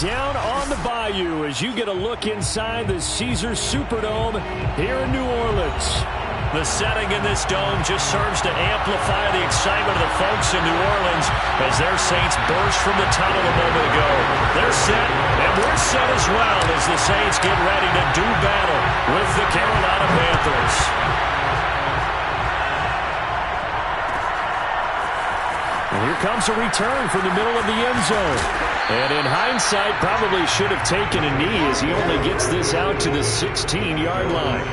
down on the Bayou as you get a look inside the Caesars Superdome here in New Orleans. The setting in this dome just serves to amplify the excitement of the folks in New Orleans as their Saints burst from the tunnel a moment ago. They're set, and we're set as well as the Saints get ready to do battle with the Carolina Panthers. And here comes a return from the middle of the end zone. And in hindsight, probably should have taken a knee as he only gets this out to the 16-yard line.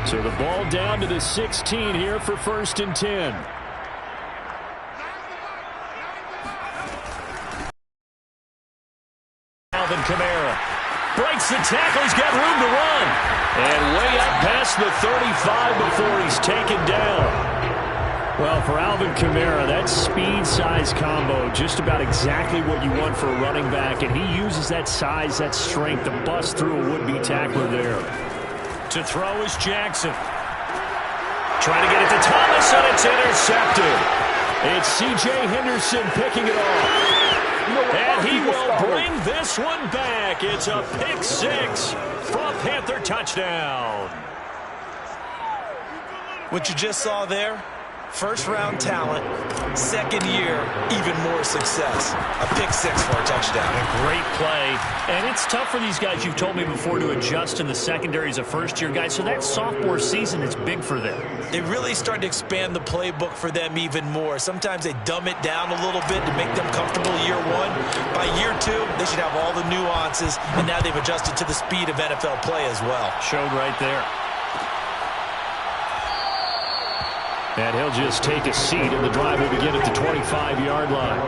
So the ball down to the 16 here for 1st and 10. Alvin Kamara breaks the tackle. He's got room to run. And way up past the 35 before he's taken down. Well, for Alvin Kamara, that speed-size combo, just about exactly what you want for a running back. And he uses that size, that strength to bust through a would-be tackler there. To throw is Jackson. Trying to get it to Thomas, and it's intercepted. It's C.J. Henderson picking it off. And he will bring this one back. It's a pick six for a Panther touchdown. What you just saw there, first-round talent, second year, even more success. A pick six for a touchdown. A great play. And it's tough for these guys, you've told me before, to adjust in the secondary as a first-year guy. So that sophomore season is big for them. They really start to expand the playbook for them even more. Sometimes they dumb it down a little bit to make them comfortable year one. By year two, they should have all the nuances, and now they've adjusted to the speed of NFL play as well. Showed right there. And he'll just take a seat, and the drive will begin at the 25-yard line.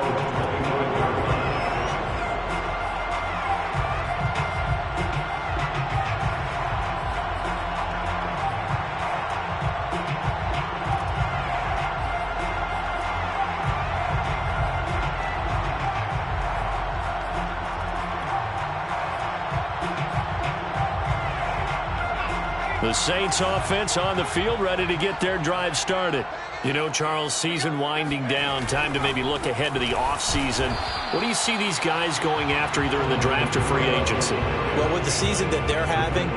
The Saints offense on the field, ready to get their drive started. You know, Charles, season winding down, time to maybe look ahead to the offseason. What do you see these guys going after either in the draft or free agency? Well, with the season that they're having,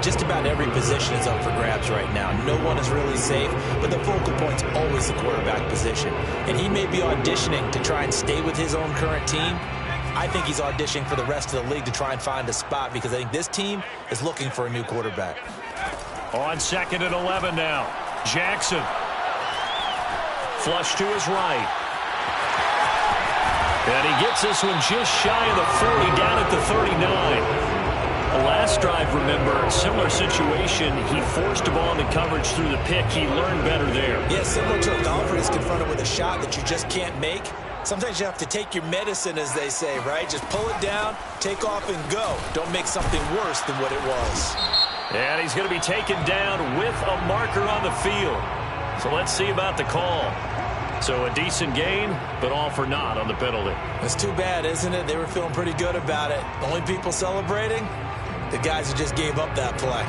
just about every position is up for grabs right now. No one is really safe, but the focal point's always the quarterback position. And he may be auditioning to try and stay with his own current team. I think he's auditioning for the rest of the league to try and find a spot because I think this team is looking for a new quarterback. On 2nd and 11 now. Jackson. Flush to his right. And he gets this one just shy of the 40, down at the 39. The last drive, remember, similar situation. He forced a ball into coverage through the pick. He learned better there. Yeah, similar to a golfer who's confronted with a shot that you just can't make. Sometimes you have to take your medicine, as they say, right? Just pull it down, take off, and go. Don't make something worse than what it was. And he's going to be taken down with a marker on the field. So let's see about the call. So a decent gain, but all for naught on the penalty. It's too bad, isn't it? They were feeling pretty good about it. The only people celebrating, the guys who just gave up that play.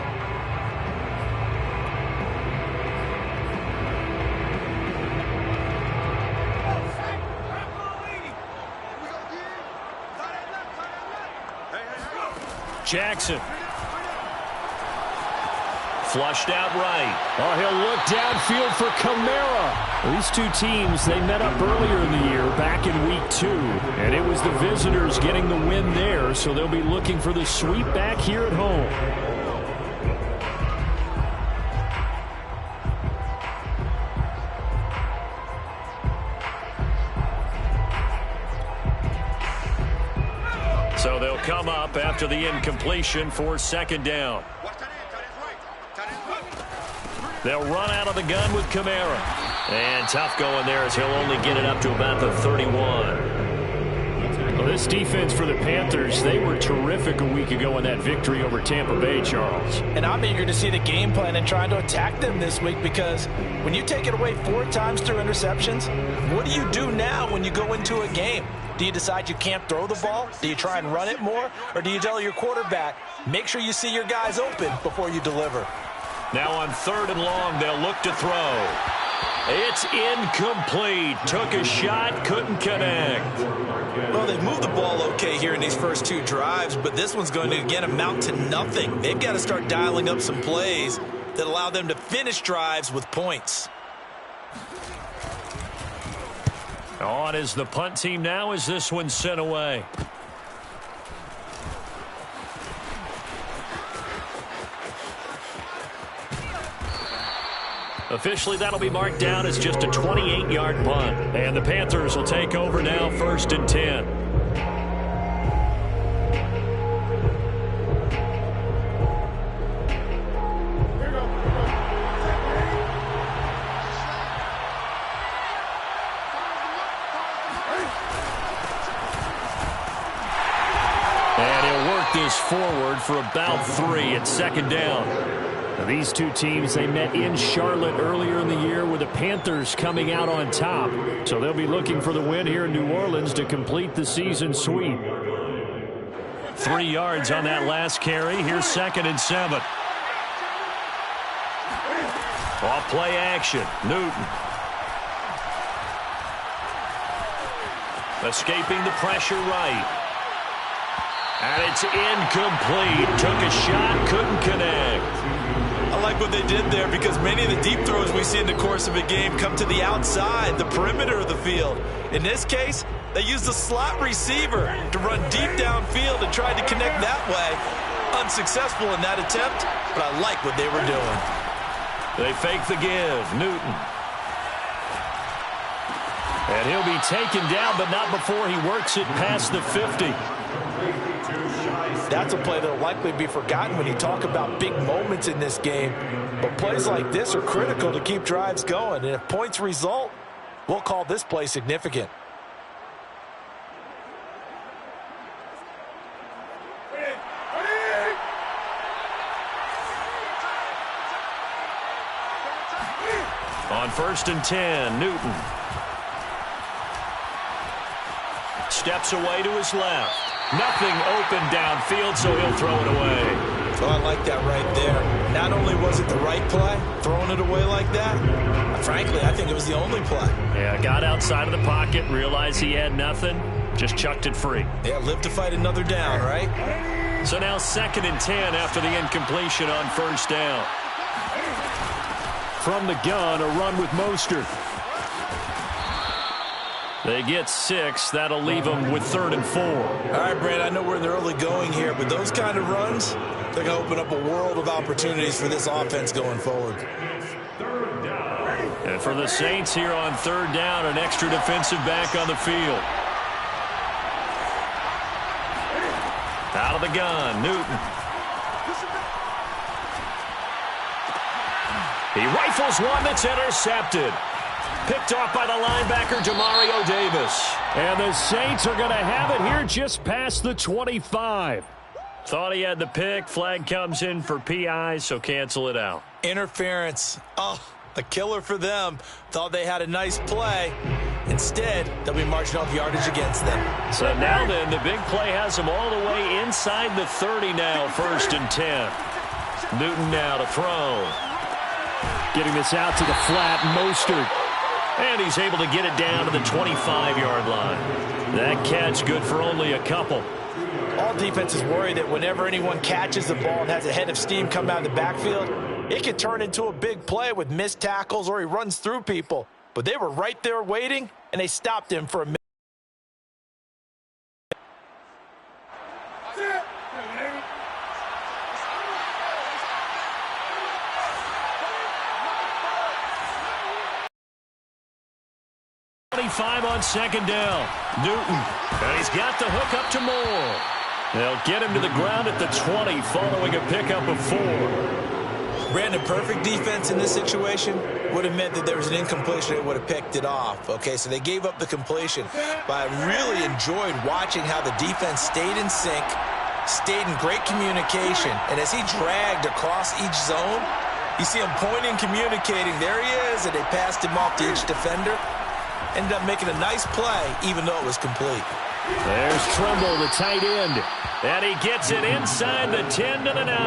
Jackson. Flushed out right. Oh, he'll look downfield for Kamara. These two teams, they met up earlier in the year, back in week 2. And it was the visitors getting the win there, so they'll be looking for the sweep back here at home. So they'll come up after the incompletion for 2nd down. They'll run out of the gun with Kamara. And tough going there as he'll only get it up to about the 31. Well, this defense for the Panthers, they were terrific a week ago in that victory over Tampa Bay, Charles. And I'm eager to see the game plan and trying to attack them this week because when you take it away 4 times through interceptions, what do you do now when you go into a game? Do you decide you can't throw the ball? Do you try and run it more? Or do you tell your quarterback, make sure you see your guys open before you deliver? Now on 3rd and long, they'll look to throw. It's incomplete. Took a shot, couldn't connect. Well, they've moved the ball okay here in these first 2 drives, but this one's going to, again, amount to nothing. They've got to start dialing up some plays that allow them to finish drives with points. On is the punt team now as this one's sent away. Officially, that'll be marked down as just a 28-yard punt. And the Panthers will take over now, 1st and 10. And he'll work this forward for about 3 at 2nd down. Now, these two teams, they met in Charlotte earlier in the year with the Panthers coming out on top. So they'll be looking for the win here in New Orleans to complete the season sweep. 3 yards on that last carry. Here's 2nd and 7. Off play action. Newton. Escaping the pressure right. And it's incomplete. Took a shot, couldn't connect. I like what they did there because many of the deep throws we see in the course of a game come to the outside, the perimeter of the field. In this case, they used the slot receiver to run deep downfield and tried to connect that way. Unsuccessful in that attempt, but I like what they were doing. They fake the give. Newton. And he'll be taken down, but not before he works it past the 50. That's a play that will likely be forgotten when you talk about big moments in this game. But plays like this are critical to keep drives going. And if points result, we'll call this play significant. On 1st and 10, Newton. Steps away to his left. Nothing open downfield, so he'll throw it away. Oh, I like that right there. Not only was it the right play, throwing it away like that, frankly, I think it was the only play. Yeah, got outside of the pocket, realized he had nothing, just chucked it free. Yeah, live to fight another down, right? So now 2nd and 10 after the incompletion on 1st down. From the gun, a run with Mostert. They get 6. That'll leave them with 3rd and 4. All right, Brad, I know we're in the early going here, but those kind of runs, they're going to open up a world of opportunities for this offense going forward. And for the Saints here on 3rd down, an extra defensive back on the field. Out of the gun, Newton. He rifles one that's intercepted. Picked off by the linebacker, Demario Davis. And the Saints are going to have it here just past the 25. Thought he had the pick. Flag comes in for PI, so cancel it out. Interference. Oh, a killer for them. Thought they had a nice play. Instead, they'll be marching off yardage against them. So now then, the big play has them all the way inside the 30 now, 1st and 10. Newton now to throw. Getting this out to the flat, Mostert. And he's able to get it down to the 25-yard line. That catch good for only a couple. All defenses worry that whenever anyone catches the ball and has a head of steam come out of the backfield, it can turn into a big play with missed tackles or he runs through people. But they were right there waiting, and they stopped him for a minute. On 2nd down. Newton. And he's got the hook up to Moore. They'll get him to the ground at the 20 following a pickup of 4. Brandon, perfect defense in this situation would have meant that there was an incompletion that would have picked it off. Okay, so they gave up the completion. But I really enjoyed watching how the defense stayed in sync, stayed in great communication. And as he dragged across each zone, you see him pointing, communicating. There he is, and they passed him off to each defender. Ended up making a nice play, even though it was complete. There's Trumbull, the tight end. And he gets it inside the 10 to the 9.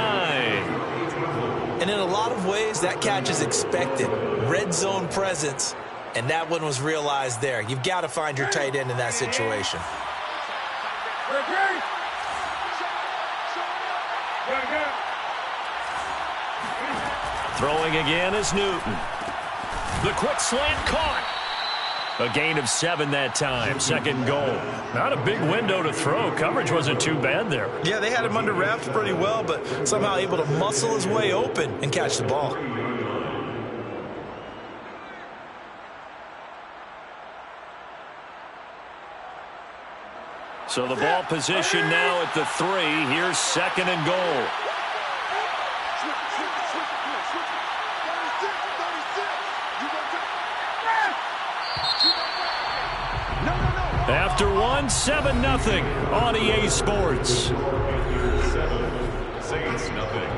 And in a lot of ways, that catch is expected. Red zone presence, and that one was realized there. You've got to find your tight end in that situation. Throwing again is Newton. The quick slant caught. A gain of 7 that time. Second goal. Not a big window to throw. Coverage wasn't too bad there. Yeah, they had him under wraps pretty well, but somehow able to muscle his way open and catch the ball. So the ball position now at the 3. Here's second and goal. After one, 7-0 on EA Sports. 7, Saints nothing.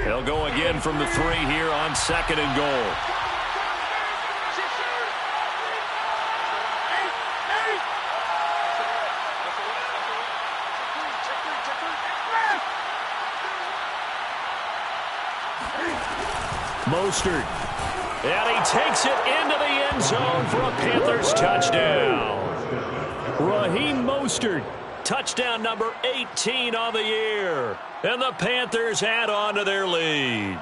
They'll go again from the 3 here on second and goal. Mostert. And he takes it into the end zone for a Panthers touchdown. Raheem Mostert, touchdown number 18 on the year. And the Panthers add on to their lead.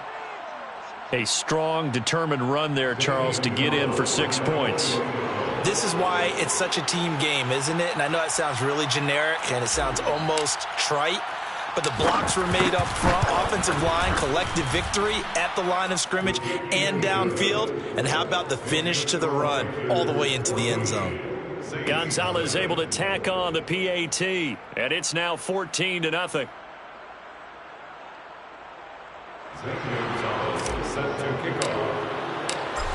A strong, determined run there, Charles, to get in for 6 points. This is why it's such a team game, isn't it? And I know it sounds really generic and it sounds almost trite. But the blocks were made up front, offensive line, collective victory at the line of scrimmage and downfield. And how about the finish to the run all the way into the end zone? Gonzalez able to tack on the PAT, and it's now 14-0.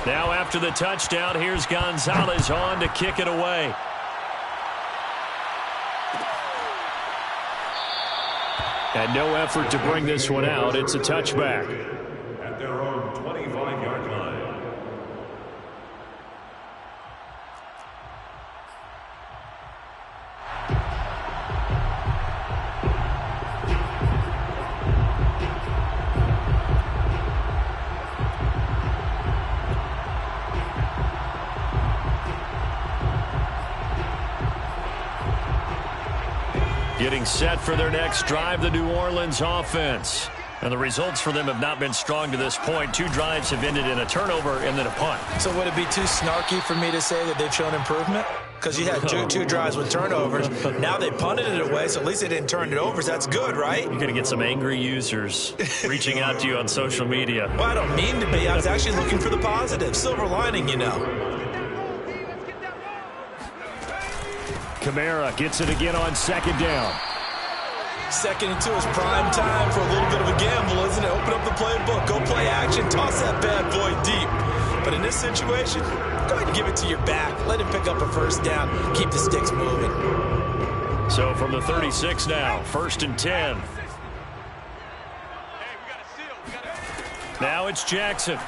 Now after the touchdown, here's Gonzalez on to kick it away. And no effort to bring this one out. It's a touchback. At their own 25-yard line. Getting set for their next drive, the New Orleans offense. And the results for them have not been strong to this point. 2 drives have ended in a turnover and then a punt. So would it be too snarky for me to say that they've shown improvement? Because you had two drives with turnovers. Now they punted it away, so at least they didn't turn it over. So that's good, right? You're going to get some angry users reaching out to you on social media. Well, I don't mean to be. I was actually looking for the positive. Silver lining, you know. Kamara gets it again on second down. 2nd and 2 is prime time for a little bit of a gamble, isn't it? Open up the playbook, go play action, toss that bad boy deep. But in this situation, go ahead and give it to your back. Let him pick up a first down. Keep the sticks moving. So from the 36 now, 1st and 10. Now it's Jackson.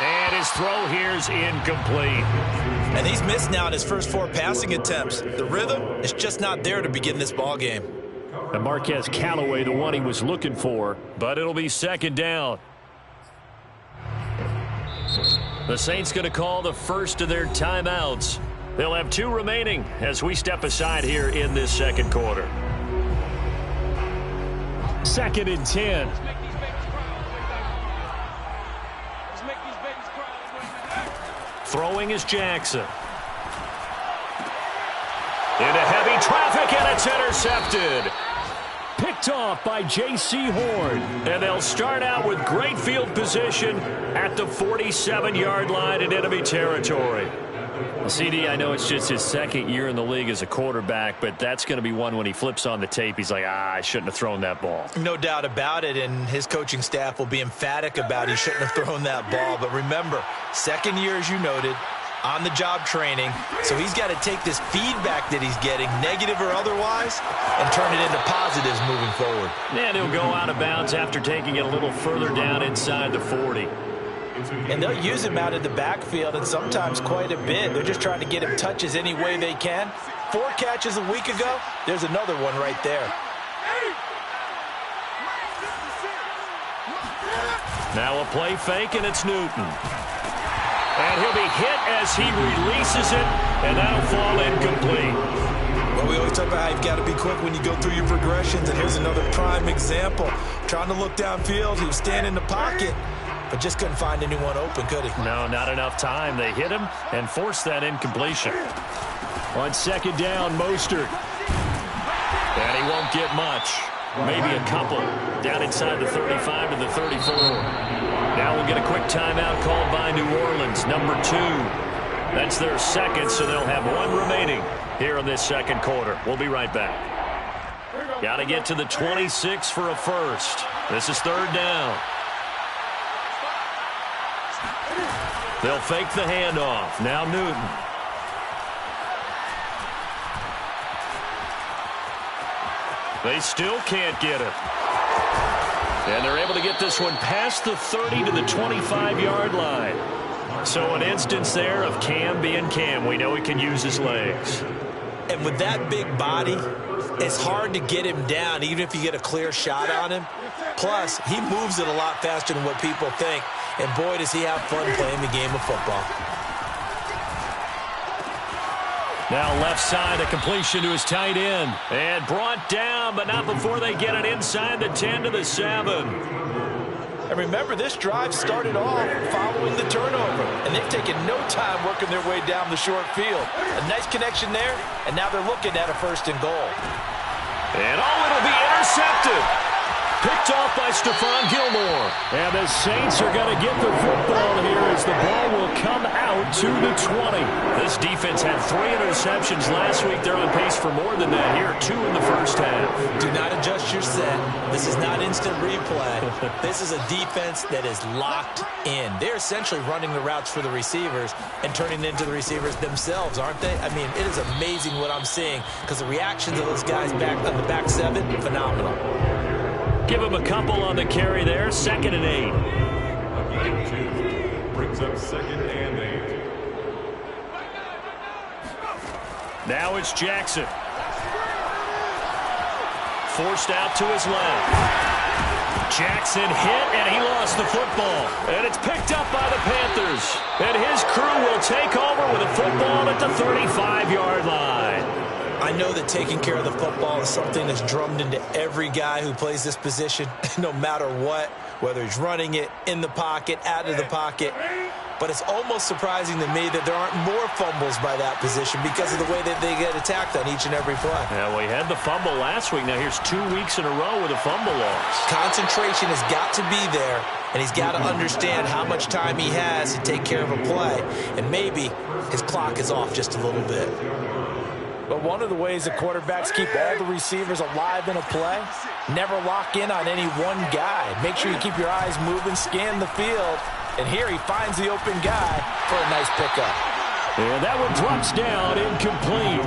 And his throw here is incomplete. And he's missed now in his first 4 passing attempts. The rhythm is just not there to begin this ball game. And Marquez Callaway, the one he was looking for, but it'll be 2nd down. The Saints going to call the first of their timeouts. They'll have 2 remaining as we step aside here in this second quarter. 2nd and 10. Throwing is Jackson. Into heavy traffic, and it's intercepted. Picked off by J.C. Horn. And they'll start out with great field position at the 47-yard line in enemy territory. Well, CD, I know it's just his 2nd year in the league as a quarterback, but that's going to be one when he flips on the tape. He's like, I shouldn't have thrown that ball. No doubt about it, and his coaching staff will be emphatic about he shouldn't have thrown that ball. But remember, 2nd year, as you noted, on-the-job training, so he's got to take this feedback that he's getting, negative or otherwise, and turn it into positives moving forward. And he'll go out of bounds after taking it a little further down inside the 40. And they'll use him out in the backfield, and sometimes quite a bit. They're just trying to get him touches any way they can. 4 catches a week ago, there's another one right there. Now a play fake, and it's Newton. And he'll be hit as he releases it, and that'll fall incomplete. Well, we always talk about how you've got to be quick when you go through your progressions, and here's another prime example. Trying to look downfield, he was standing in the pocket, but just couldn't find anyone open, could he? No, not enough time. They hit him and forced that incompletion. On second down, Mostert. And he won't get much. Maybe a couple. Down inside the 35 to the 34. Now we'll get a quick timeout called by New Orleans, number 2. That's their second, so they'll have 1 remaining here in this second quarter. We'll be right back. Got to get to the 26 for a first. This is third down. They'll fake the handoff. Now Newton. They still can't get it. And they're able to get this one past the 30 to the 25-yard line. So an instance there of Cam being Cam. We know he can use his legs. And with that big body, it's hard to get him down, even if you get a clear shot on him. Plus, he moves it a lot faster than what people think. And boy, does he have fun playing the game of football. Now left side, a completion to his tight end. And brought down, but not before they get it inside the 10 to the 7. And remember, this drive started off following the turnover, and they've taken no time working their way down the short field. A nice connection there, and now they're looking at a 1st and goal. And it'll be intercepted. Picked off by Stephon Gilmore. And the Saints are going to get the football here as the ball will come out to the 20. This defense had 3 interceptions last week. They're on pace for more than that here, 2 in the first half. Do not adjust your set. This is not instant replay. This is a defense that is locked in. They're essentially running the routes for the receivers and turning it into the receivers themselves, aren't they? I mean, it is amazing what I'm seeing because the reactions of those guys back on the back 7, phenomenal. Give him a couple on the carry there. 2nd and 8. Brings up 2nd and 8. Now it's Jackson. Forced out to his left. Jackson hit, and he lost the football. And it's picked up by the Panthers. And his crew will take over with a football at the 35-yard line. I know that taking care of the football is something that's drummed into every guy who plays this position, no matter what, whether he's running it, in the pocket, out of the pocket. But it's almost surprising to me that there aren't more fumbles by that position because of the way that they get attacked on each and every play. Yeah, we had the fumble last week. Now here's 2 weeks in a row with a fumble loss. Concentration has got to be there, and he's got to understand how much time he has to take care of a play. And maybe his clock is off just a little bit. But one of the ways that quarterbacks keep all the receivers alive in a play, never lock in on any one guy. Make sure you keep your eyes moving, scan the field, and here he finds the open guy for a nice pickup. And that one drops down, incomplete.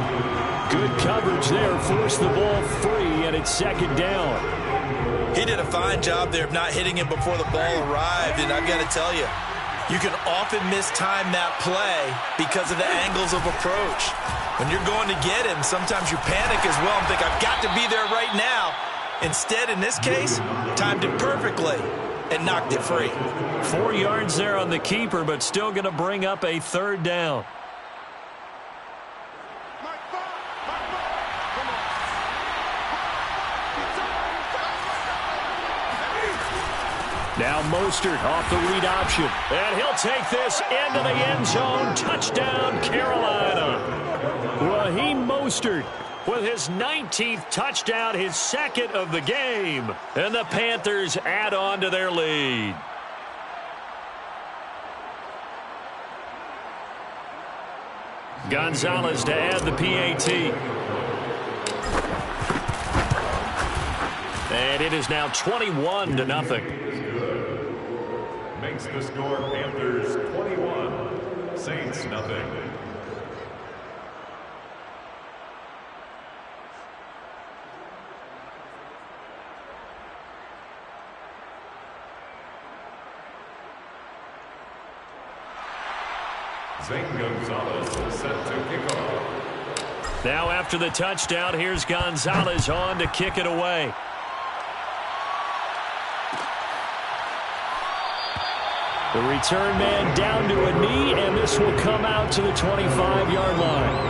Good coverage there, forced the ball free, and it's 2nd down. He did a fine job there of not hitting him before the ball arrived, and I've got to tell you, you can often mistime that play because of the angles of approach. When you're going to get him, sometimes you panic as well and think, I've got to be there right now. Instead, in this case, timed it perfectly and knocked it free. 4 yards there on the keeper, but still going to bring up a 3rd down. Now Mostert off the read option. And he'll take this into the end zone. Touchdown, Carolina. Raheem Mostert with his 19th touchdown, his 2nd of the game. And the Panthers add on to their lead. Gonzalez to add the PAT. And it is now 21-0. Makes the score Panthers 21, Saints nothing. Zane Gonzalez set to kick off. Now after the touchdown, here's Gonzalez on to kick it away. The return man down to a knee, and this will come out to the 25-yard line.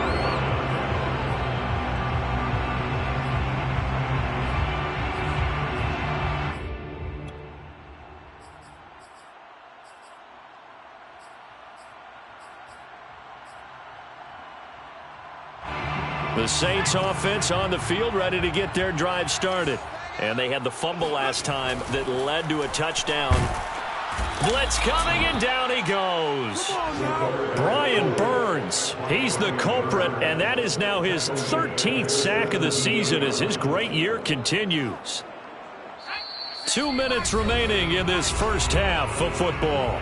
The Saints offense on the field ready to get their drive started. And they had the fumble last time that led to a touchdown. Blitz coming, and down he goes. Brian Burns, he's the culprit, and that is now his 13th sack of the season as his great year continues. 2 minutes remaining in this first half of football.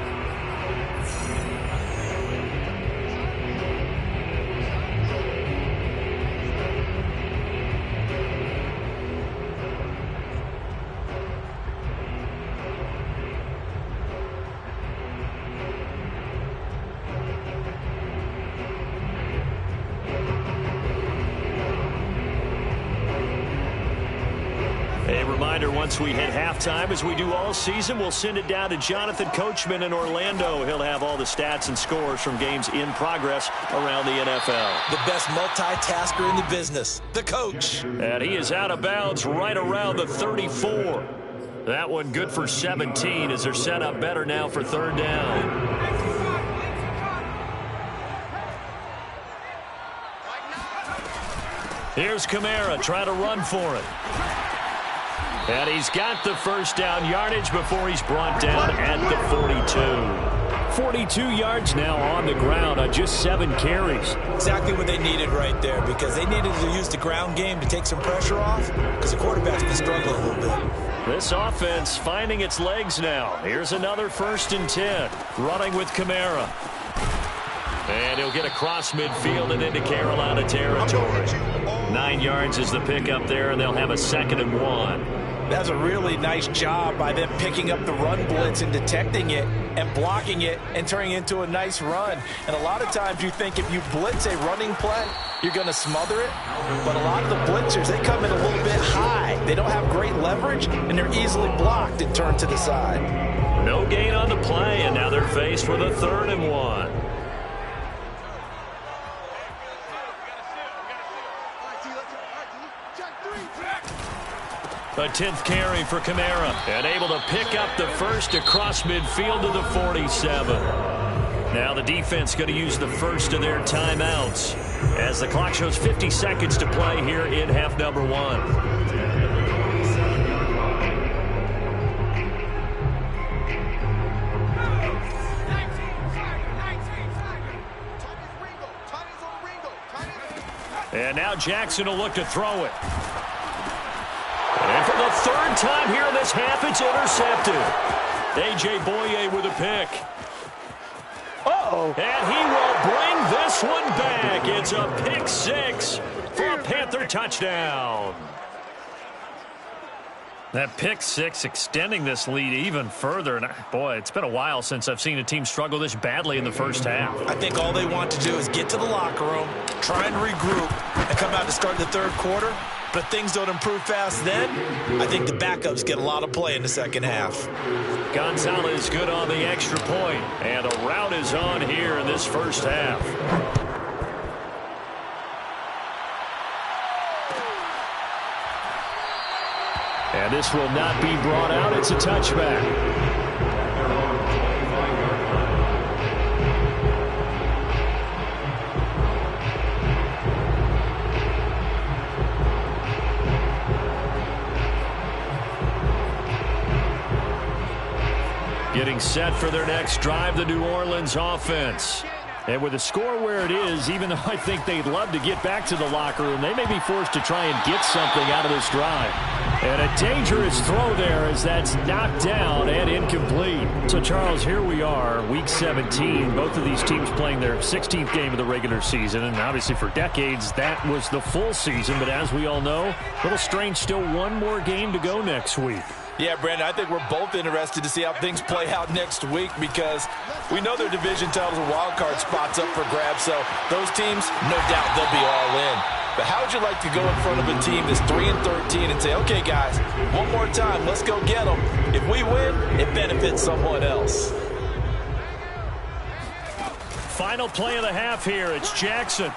Once we hit halftime, as we do all season, we'll send it down to Jonathan Coachman in Orlando. He'll have all the stats and scores from games in progress around the NFL. The best multitasker in the business, the coach. And he is out of bounds right around the 34. That one good for 17 as they're set up better now for third down. Here's Kamara trying to run for it. And he's got the first down yardage before he's brought down at the 42. 42 yards now on the ground on just 7 carries. Exactly what they needed right there, because they needed to use the ground game to take some pressure off, because the quarterback's been struggling a little bit. This offense finding its legs now. Here's another 1st and 10. Running with Kamara. And he'll get across midfield and into Carolina territory. 9 yards is the pickup there, and they'll have a 2nd and 1. That's a really nice job by them picking up the run blitz and detecting it and blocking it and turning it into a nice run. And a lot of times you think if you blitz a running play, you're going to smother it. But a lot of the blitzers, they come in a little bit high. They don't have great leverage, and they're easily blocked and turned to the side. No gain on the play, and now they're faced with a 3rd and 1. A 10th carry for Kamara, and able to pick up the first across midfield to the 47. Now the defense going to use the first of their timeouts as the clock shows 50 seconds to play here in half number 1. And now Jackson will look to throw it. And for the 3rd time here in this half, it's intercepted. A.J. Boye with a pick. Uh-oh. And he will bring this one back. It's a pick 6 for a Panther touchdown. That pick 6 extending this lead even further. And boy, it's been a while since I've seen a team struggle this badly in the first half. I think all they want to do is get to the locker room, try and regroup, and come out to start the 3rd quarter. But if things don't improve fast then, I think the backups get a lot of play in the 2nd half. Gonzalez good on the extra point. And a rout is on here in this first half. And this will not be brought out. It's a touchback. Getting set for their next drive, the New Orleans offense. And with the score where it is, even though I think they'd love to get back to the locker room, they may be forced to try and get something out of this drive. And a dangerous throw there as that's knocked down and incomplete. So, Charles, here we are, Week 17. Both of these teams playing their 16th game of the regular season. And obviously for decades, that was the full season. But as we all know, a little strange, still one more game to go next week. Yeah, Brandon, I think we're both interested to see how things play out next week because we know their division titles and wild card spots up for grabs. So those teams, no doubt they'll be all in. But how would you like to go in front of a team that's 3-13 and say, okay, guys, one more time, let's go get them. If we win, it benefits someone else. Final play of the half here. It's Jackson.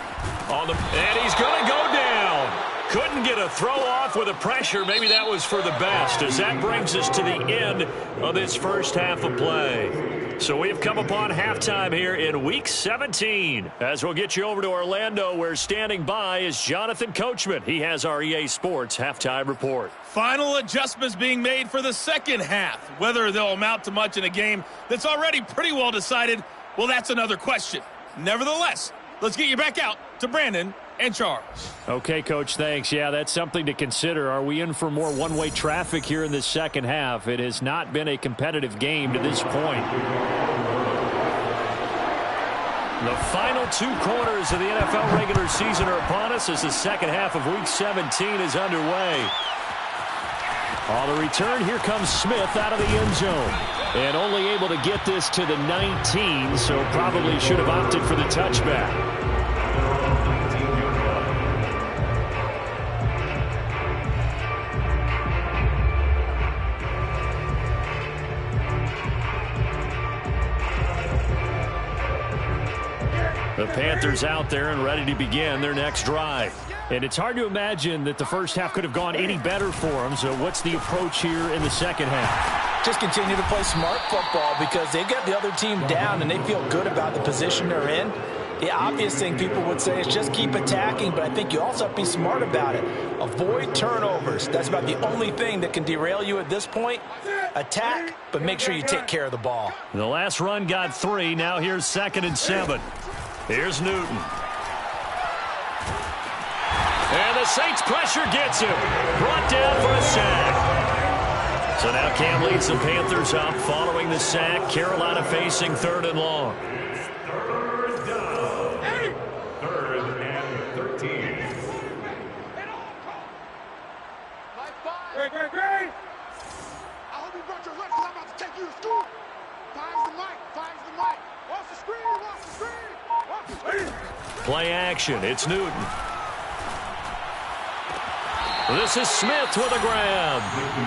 And he's going to go down. Couldn't get a throw off with the pressure. Maybe that was for the best, as that brings us to the end of this first half of play. So we've come upon halftime here in Week 17. As we'll get you over to Orlando, where standing by is Jonathan Coachman. He has our EA Sports halftime report. Final adjustments being made for the second half. Whether they'll amount to much in a game that's already pretty well decided, well, that's another question. Nevertheless, let's get you back out to Brandon and Charles. Okay, Coach, thanks. Yeah, that's something to consider. Are we in for more one-way traffic here in this second half? It has not been a competitive game to this point. The final 2 quarters of the NFL regular season are upon us as the second half of Week 17 is underway. On the return, here comes Smith out of the end zone. And only able to get this to the 19, so probably should have opted for the touchback. The Panthers out there and ready to begin their next drive. And it's hard to imagine that the first half could have gone any better for them. So what's the approach here in the second half? Just continue to play smart football because they've got the other team down and they feel good about the position they're in. The obvious thing people would say is just keep attacking, but I think you also have to be smart about it. Avoid turnovers. That's about the only thing that can derail you at this point. Attack, but make sure you take care of the ball. The last run got 3. Now here's 2nd and 7. Here's Newton. And the Saints pressure gets him. Brought down for a sack. So now Cam leads the Panthers up following the sack. Carolina facing 3rd and long. 3rd down. 3rd and 13. Great. I hope you brought your lunch because I'm about to take you to school. Finds the mic. Watch the screen. Play action. It's Newton. This is Smith with a grab.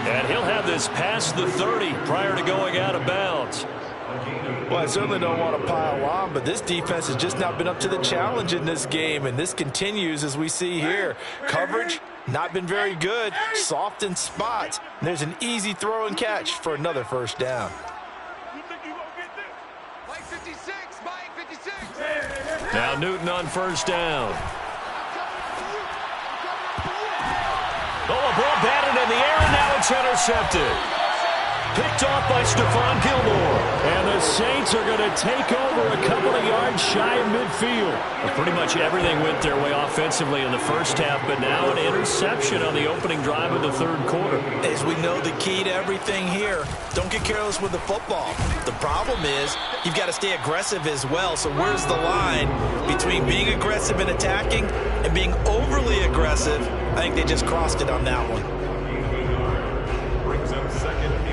And he'll have this past the 30 prior to going out of bounds. Well, I certainly don't want to pile on, but this defense has just not been up to the challenge in this game, and this continues as we see here. Coverage, not been very good. Soft in spots. And there's an easy throw and catch for another first down. Now Newton on 1st down. Oh, a ball batted in the air, and now it's intercepted. Picked off by Stephon Gilmore. And the Saints are going to take over a couple of yards shy of midfield. Well, pretty much everything went their way offensively in the first half, but now an interception on the opening drive of the 3rd quarter. As we know, the key to everything here, don't get careless with the football. The problem is you've got to stay aggressive as well. So where's the line between being aggressive and attacking and being overly aggressive? I think they just crossed it on that one. Brings up 2nd and 9.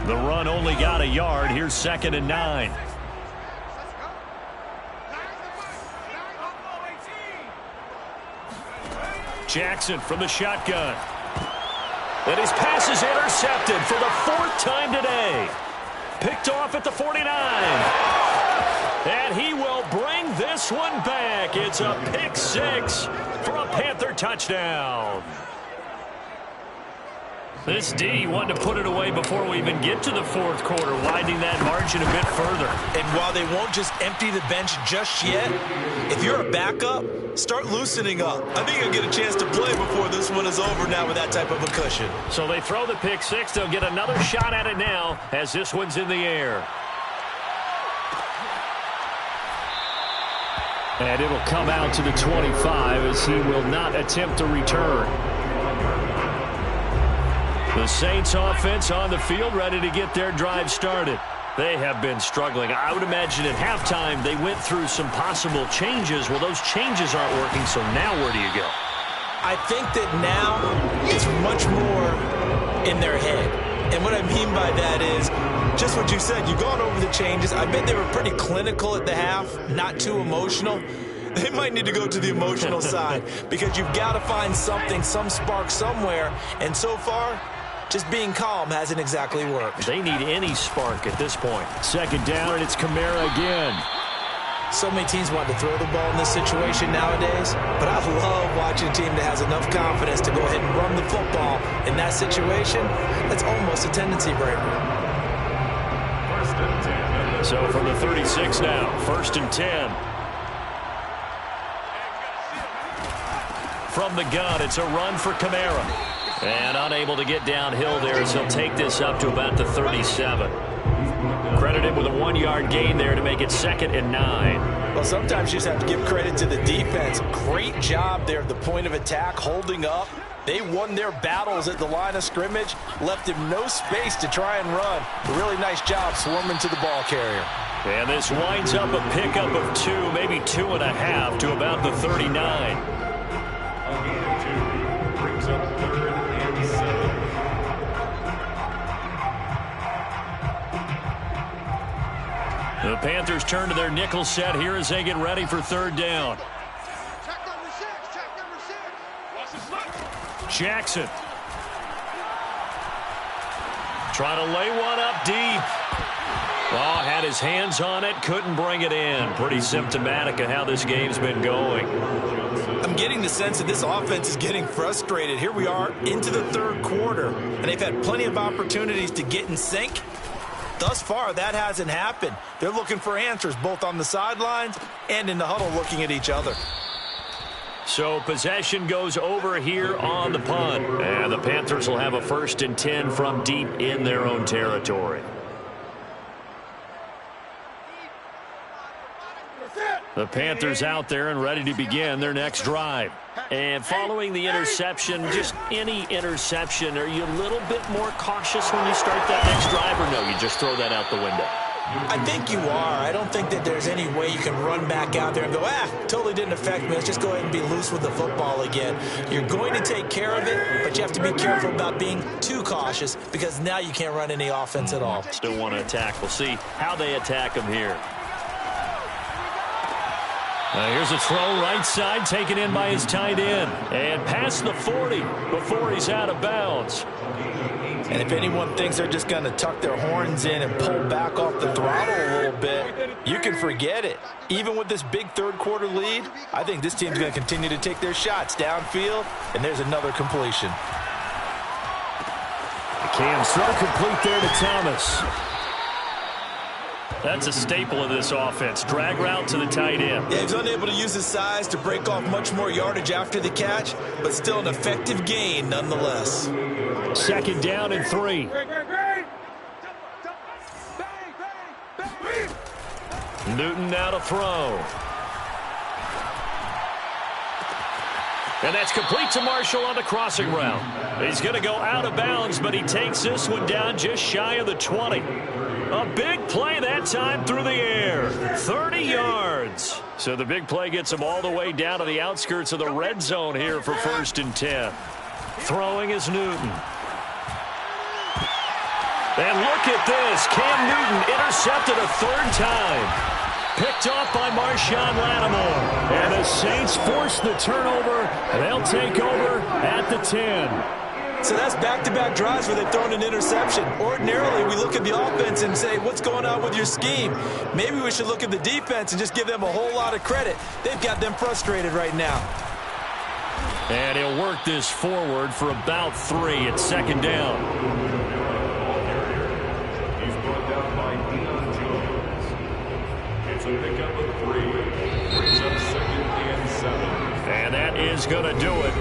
The run only got a yard. Here's 2nd and 9. Jackson from the shotgun. And his pass is intercepted for the 4th time today. Picked off at the 49. And he will bring this one back. It's a pick 6 for a Panther touchdown. This D wanted to put it away before we even get to the fourth quarter, widening that margin a bit further. And while they won't just empty the bench just yet, if you're a backup, start loosening up. I think you'll get a chance to play before this one is over now with that type of a cushion. So they throw the pick six. They'll get another shot at it now as this one's in the air. And it'll come out to the 25 as he will not attempt to return. The Saints offense on the field ready to get their drive started. They have been struggling. I would imagine at halftime they went through some possible changes. Well, those changes aren't working, so now where do you go? I think that now it's much more in their head. And what I mean by that is just what you said. You've gone over the changes. I bet they were pretty clinical at the half, not too emotional. They might need to go to the emotional side because you've got to find something, some spark somewhere. And so far, just being calm hasn't exactly worked. They need any spark at this point. Second down, and it's Kamara again. So many teams want to throw the ball in this situation nowadays, but I love watching a team that has enough confidence to go ahead and run the football in that situation. That's almost a tendency breaker. So from the 36 now, 1st and 10. From the gun, it's a run for Kamara. And unable to get downhill there as he'll take this up to about the 37. Credited with a 1-yard gain there to make it 2nd and 9. Well, sometimes you just have to give credit to the defense. Great job there at the point of attack, holding up. They won their battles at the line of scrimmage, left him no space to try and run. A really nice job swarming to the ball carrier. And this winds up a pickup of 2, maybe 2.5 to about the 39. Brings up 3rd and 7. The Panthers turn to their nickel set here as they get ready for 3rd down. Check number 6. Check number 6. Watch the slip. Jackson. Trying to lay one up deep. Oh, had his hands on it, couldn't bring it in. Pretty symptomatic of how this game's been going. I'm getting the sense that this offense is getting frustrated. Here we are into the 3rd quarter, and they've had plenty of opportunities to get in sync. Thus far, that hasn't happened. They're looking for answers both on the sidelines and in the huddle looking at each other. So possession goes over here on the punt. And the Panthers will have a 1st and 10 from deep in their own territory. The Panthers out there and ready to begin their next drive. And following the interception, just any interception, are you a little bit more cautious when you start that next drive, or no, you just throw that out the window? I think you are. I don't think that there's any way you can run back out there and go, totally didn't affect me. Let's just go ahead and be loose with the football again. You're going to take care of it, but you have to be careful about being too cautious because now you can't run any offense at all. Still want to attack. We'll see how they attack them here. Here's a throw right side taken in by his tight end. And past the 40 before he's out of bounds. And if anyone thinks they're just going to tuck their horns in and pull back off the throttle a little bit, you can forget it. Even with this big 3rd quarter lead, I think this team's going to continue to take their shots downfield, and there's another completion. Cam's throw complete there to Thomas. That's a staple of this offense. Drag route to the tight end. Yeah, he's unable to use his size to break off much more yardage after the catch, but still an effective gain nonetheless. 2nd down and 3. Newton now to throw. And that's complete to Marshall on the crossing route. He's going to go out of bounds, but he takes this one down just shy of the 20. A big play that time through the air. 30 yards. So the big play gets him all the way down to the outskirts of the red zone here for 1st and 10. Throwing is Newton. And look at this. Cam Newton intercepted a 3rd time. Picked off by Marshawn Lattimore. And the Saints force the turnover. They'll take over at the 10. So that's back-to-back drives where they've thrown an interception. Ordinarily, we look at the offense and say, what's going on with your scheme? Maybe we should look at the defense and just give them a whole lot of credit. They've got them frustrated right now. And he'll work this forward for about 3 at second down. He's brought down by Deion Jones. It's a pickup of 3. Brings up 2nd and 7. And that is going to do it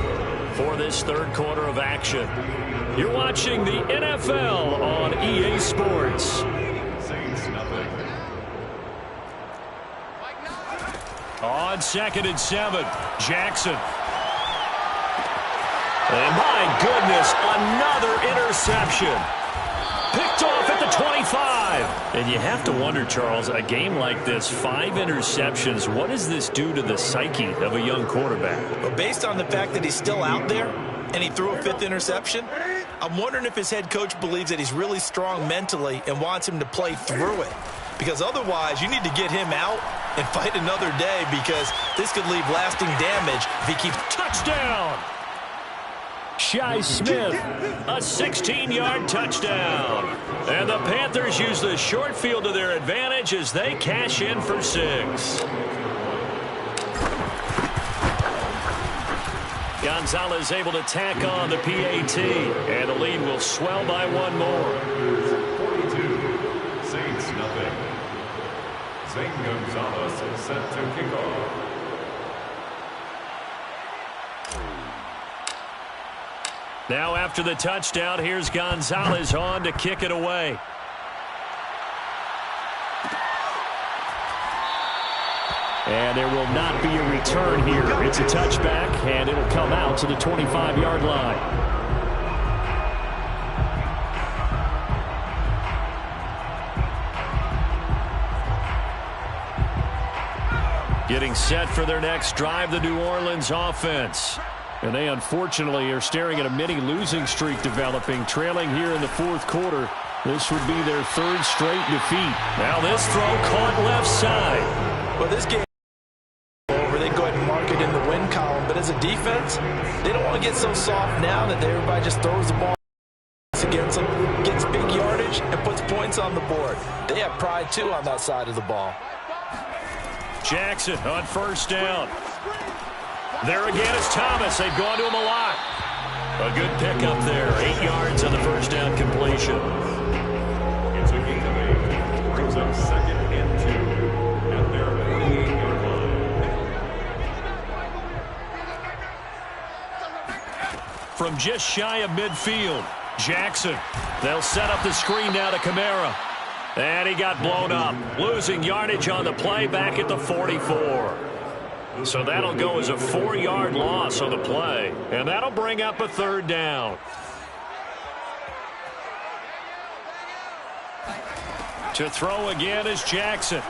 for this third quarter of action. You're watching the NFL on EA Sports. Saints nothing. On 2nd and 7, Jackson. And my goodness, another interception. Picked off at the 25. And you have to wonder, Charles, a game like this, 5 interceptions, what does this do to the psyche of a young quarterback? But based on the fact that he's still out there and he threw a 5th interception, I'm wondering if his head coach believes that he's really strong mentally and wants him to play through it. Because otherwise, you need to get him out and fight another day, because this could leave lasting damage if he keeps... Touchdown! Shi Smith, a 16-yard touchdown. And the Panthers use the short field to their advantage as they cash in for 6. Gonzalez able to tack on the PAT, and the lead will swell by 1 more. 42. Saints nothing. Zane Gonzalez is set to kick off. Now after the touchdown, here's Gonzalez on to kick it away. And there will not be a return here. It's a touchback, and it'll come out to the 25-yard line. Getting set for their next drive, the New Orleans offense. And they unfortunately are staring at a mini losing streak developing, trailing here in the 4th quarter. This would be their 3rd straight defeat. Now this throw caught left side. Well, this game over, they go ahead and mark it in the win column. But as a defense, they don't want to get so soft now that everybody just throws the ball against them, gets big yardage, and puts points on the board. They have pride, too, on that side of the ball. Jackson on 1st down. There again is Thomas. They've gone to him a lot. A good pickup there. 8 yards on the 1st down completion. It's a gain of 8. Brings up 2nd and 2 at their 48-yard line. From just shy of midfield, Jackson. They'll set up the screen now to Kamara. And he got blown up, losing yardage on the play back at the 44. So that'll go as a 4-yard loss on the play, and that'll bring up a 3rd down. To throw again is Jackson.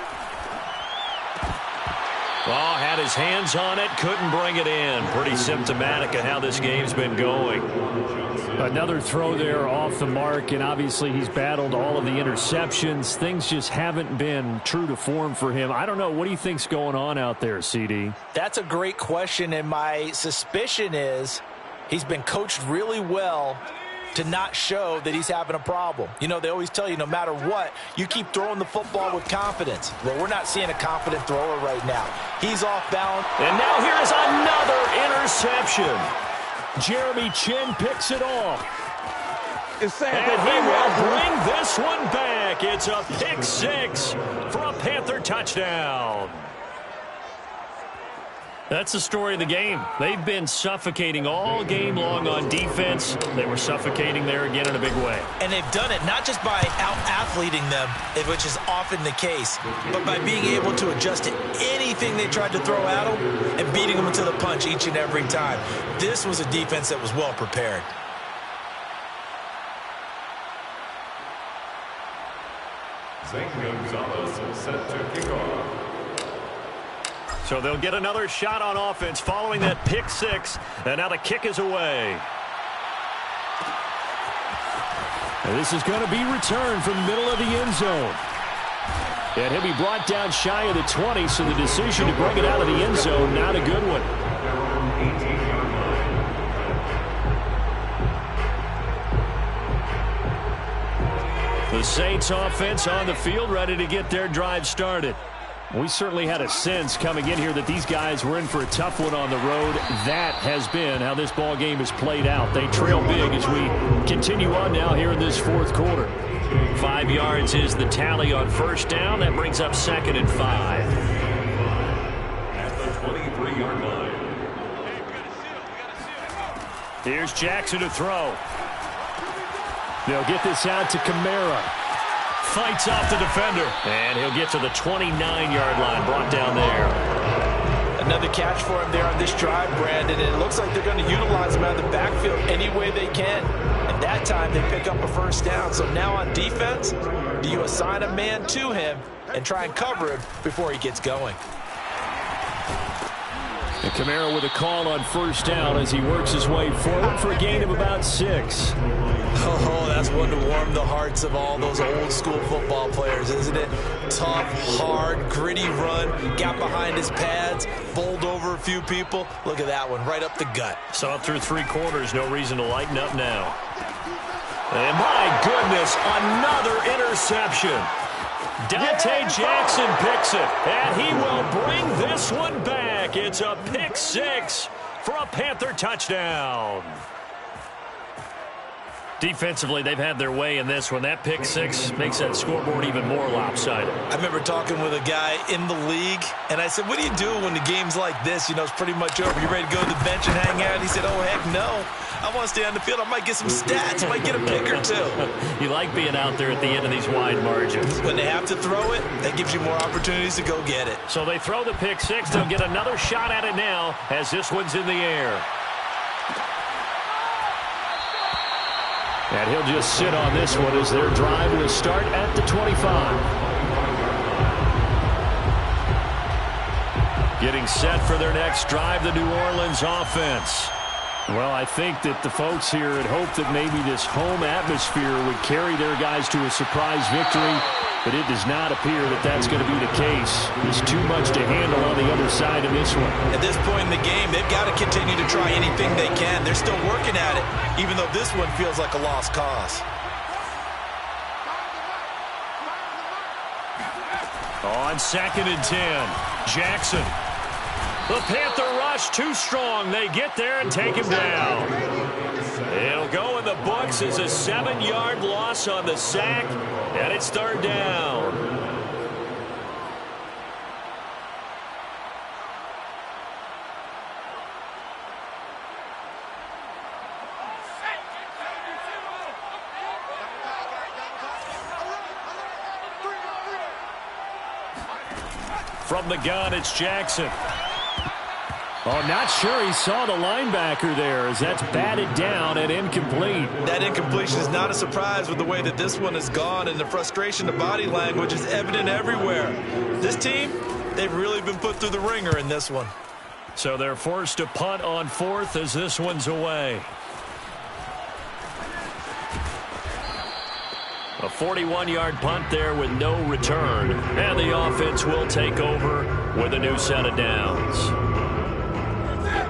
Oh, had his hands on it, couldn't bring it in. Pretty symptomatic of how this game's been going. Another throw there off the mark, and obviously he's battled all of the interceptions. Things just haven't been true to form for him. I don't know. What do you think's going on out there, CD? That's a great question, and my suspicion is he's been coached really well to not show that he's having a problem. You know, they always tell you no matter what, you keep throwing the football with confidence. Well, we're not seeing a confident thrower right now. He's off balance. And now here is another interception. Jeremy Chin picks it off. And he will bring this one back. It's a pick 6 for a Panther touchdown. That's the story of the game. They've been suffocating all game long on defense. They were suffocating there again in a big way. And they've done it not just by out-athleting them, which is often the case, but by being able to adjust to anything they tried to throw at them and beating them to the punch each and every time. This was a defense that was well prepared. Zane Gonzalez is set to kick off. So they'll get another shot on offense following that pick 6. And now the kick is away. And this is going to be returned from the middle of the end zone. And he'll be brought down shy of the 20, so the decision to bring it out of the end zone, not a good one. The Saints offense on the field, ready to get their drive started. We certainly had a sense coming in here that these guys were in for a tough one on the road. That has been how this ball game has played out. They trail big as we continue on now here in this fourth quarter. 5 yards is the tally on first down. That brings up 2nd and 5. At the 23-yard line. Here's Jackson to throw. They'll get this out to Kamara. Fights off the defender. And he'll get to the 29-yard line, brought down there. Another catch for him there on this drive, Brandon. And it looks like they're going to utilize him out of the backfield any way they can. And that time they pick up a first down. So now on defense, do you assign a man to him and try and cover him before he gets going? And Kamara with a call on first down as he works his way forward for a gain of about 6. Oh, that's one to warm the hearts of all those old school football players, isn't it? Tough, hard, gritty run, got behind his pads, bowled over a few people. Look at that one, right up the gut. So up through 3 quarters, no reason to lighten up now. And my goodness, another interception. Dante Jackson picks it, and he will bring this one back. It's a pick 6 for a Panther touchdown. Defensively, they've had their way in this one. That pick 6 makes that scoreboard even more lopsided. I remember talking with a guy in the league, and I said, what do you do when the game's like this? You know, it's pretty much over. You ready to go to the bench and hang out? He said, oh, heck no. I want to stay on the field. I might get some stats. I might get a pick or 2. You like being out there at the end of these wide margins. When they have to throw it, that gives you more opportunities to go get it. So they throw the pick 6. They'll get another shot at it now as this one's in the air. And he'll just sit on this one as their drive will start at the 25. Getting set for their next drive, the New Orleans offense. Well, I think that the folks here had hoped that maybe this home atmosphere would carry their guys to a surprise victory, but it does not appear that that's going to be the case. There's too much to handle on the other side of this one. At this point in the game, they've got to continue to try anything they can. They're still working at it, even though this one feels like a lost cause. On 2nd and 10, Jackson. The Panther rush too strong. They get there and take him down. It'll go in the books as a 7-yard loss on the sack, and it's 3rd down. From the gun, it's Jackson. Oh, not sure he saw the linebacker there as that's batted down and incomplete. That incompletion is not a surprise with the way that this one has gone, and the frustration, the body language is evident everywhere. This team, they've really been put through the ringer in this one. So they're forced to punt on 4th as this one's away. A 41-yard punt there with no return. And the offense will take over with a new set of downs.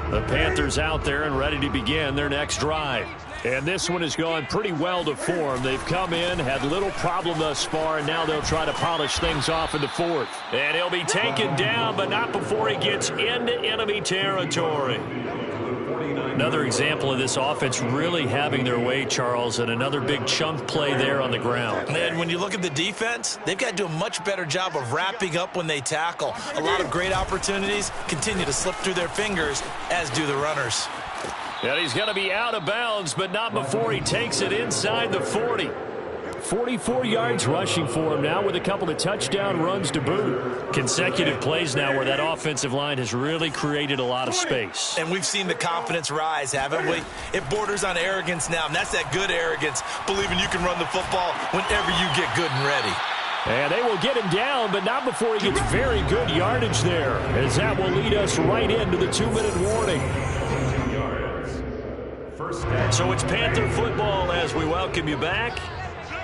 The Panthers out there and ready to begin their next drive. And this one has gone pretty well to form. They've come in, had little problem thus far, and now they'll try to polish things off in the 4th. And he'll be taken down, but not before he gets into enemy territory. Another example of this offense really having their way, Charles, and another big chunk play there on the ground. And when you look at the defense, they've got to do a much better job of wrapping up when they tackle. A lot of great opportunities continue to slip through their fingers, as do the runners. And he's going to be out of bounds, but not before he takes it inside the 40. 44 yards rushing for him now with a couple of touchdown runs to boot. Consecutive plays now where that offensive line has really created a lot of space. And we've seen the confidence rise, haven't we? It borders on arrogance now, and that's that good arrogance, believing you can run the football whenever you get good and ready. And they will get him down, but not before he gets very good yardage there, as that will lead us right into the 2-minute warning. So it's Panther football as we welcome you back.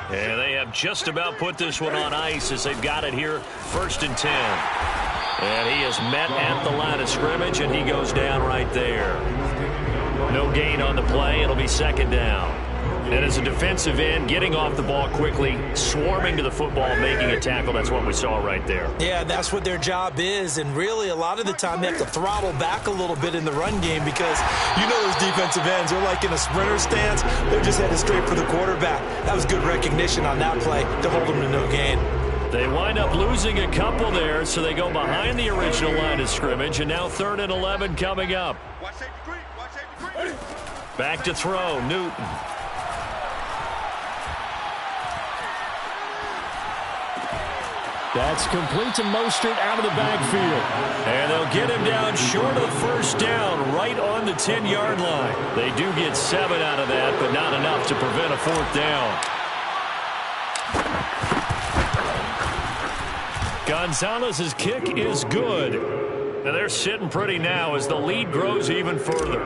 And they have just about put this one on ice as they've got it here, 1st and 10. And he is met at the line of scrimmage, and he goes down right there. No gain on the play. It'll be 2nd down. And as a defensive end, getting off the ball quickly, swarming to the football, making a tackle, that's what we saw right there. Yeah, that's what their job is, and really a lot of the time they have to throttle back a little bit in the run game because you know those defensive ends, they're like in a sprinter stance. They're just headed straight for the quarterback. That was good recognition on that play to hold them to no gain. They wind up losing a couple there, so they go behind the original line of scrimmage, and now 3rd and 11 coming up. Back to throw, Newton. That's complete to Mostert out of the backfield. And they'll get him down short of the first down, right on the 10-yard line. They do get 7 out of that, but not enough to prevent a 4th down. Gonzalez's kick is good. And they're sitting pretty now as the lead grows even further.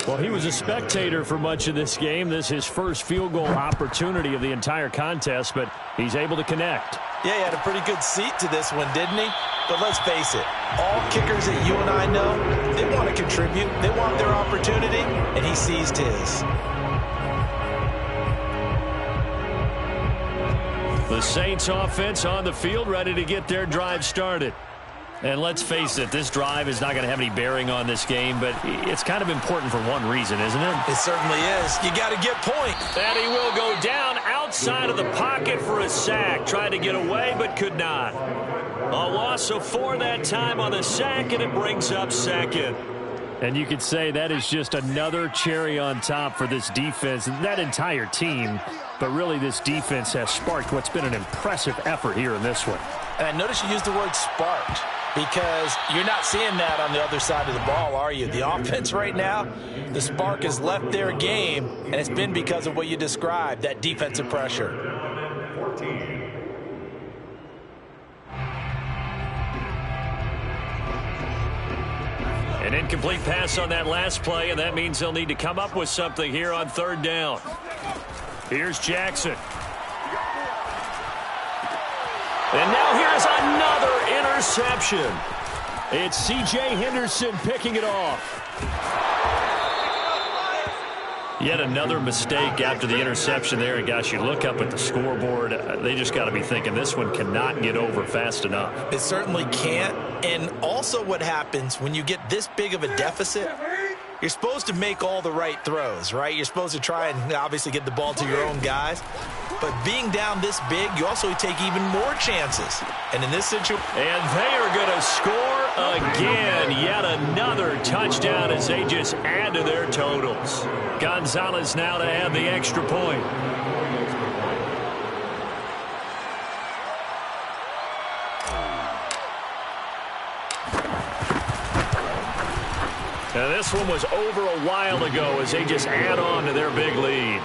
Well, he was a spectator for much of this game. This is his first field goal opportunity of the entire contest, but he's able to connect. Yeah, he had a pretty good seat to this one, didn't he? But let's face it, all kickers that you and I know, they want to contribute. They want their opportunity, and he seized his. The Saints offense on the field, ready to get their drive started. And let's face it, this drive is not going to have any bearing on this game, but it's kind of important for one reason, isn't it? It certainly is. You got to get points. And he will go down outside of the pocket for a sack. Tried to get away, but could not. A loss of 4 that time on the sack, and it brings up 2nd. And you could say that is just another cherry on top for this defense and that entire team. But really, this defense has sparked what's been an impressive effort here in this one. And I noticed you used the word sparked because you're not seeing that on the other side of the ball, are you? The offense right now, the spark has left their game, and it's been because of what you described, that defensive pressure. An incomplete pass on that last play, and that means they'll need to come up with something here on 3rd down. Here's Jackson. And now here's another interception. It's C.J. Henderson picking it off. Yet another mistake after the interception there. And, gosh, you look up at the scoreboard. They just got to be thinking this one cannot get over fast enough. It certainly can't. And also what happens when you get this big of a deficit, you're supposed to make all the right throws, right? You're supposed to try and obviously get the ball to your own guys. But being down this big, you also take even more chances. And in this situation... And they are going to score again. Yet another touchdown as they just add to their totals. Gonzalez now to add the extra point. Now this one was over a while ago as they just add on to their big lead.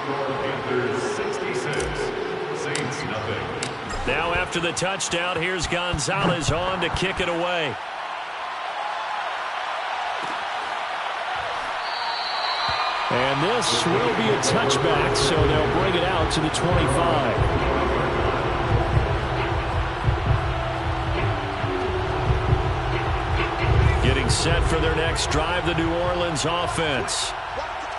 Panthers 66, Saints nothing. Now after the touchdown, here's Gonzalez on to kick it away. And this will be a touchback, so they'll bring it out to the 25. Getting set for their next drive, the New Orleans offense.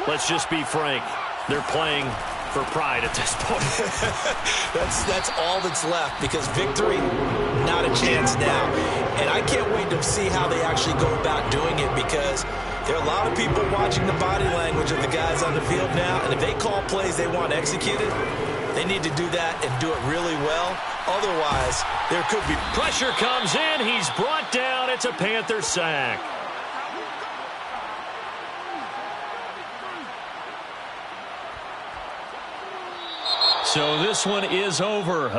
Let's just be frank. They're playing for pride at this point. That's all that's left because victory, not a chance now. And I can't wait to see how they actually go about doing it because there are a lot of people watching the body language of the guys on the field now. And if they call plays they want executed, they need to do that and do it really well. Otherwise, there could be... Pressure comes in. He's brought down. It's a Panther sack. So this one is over.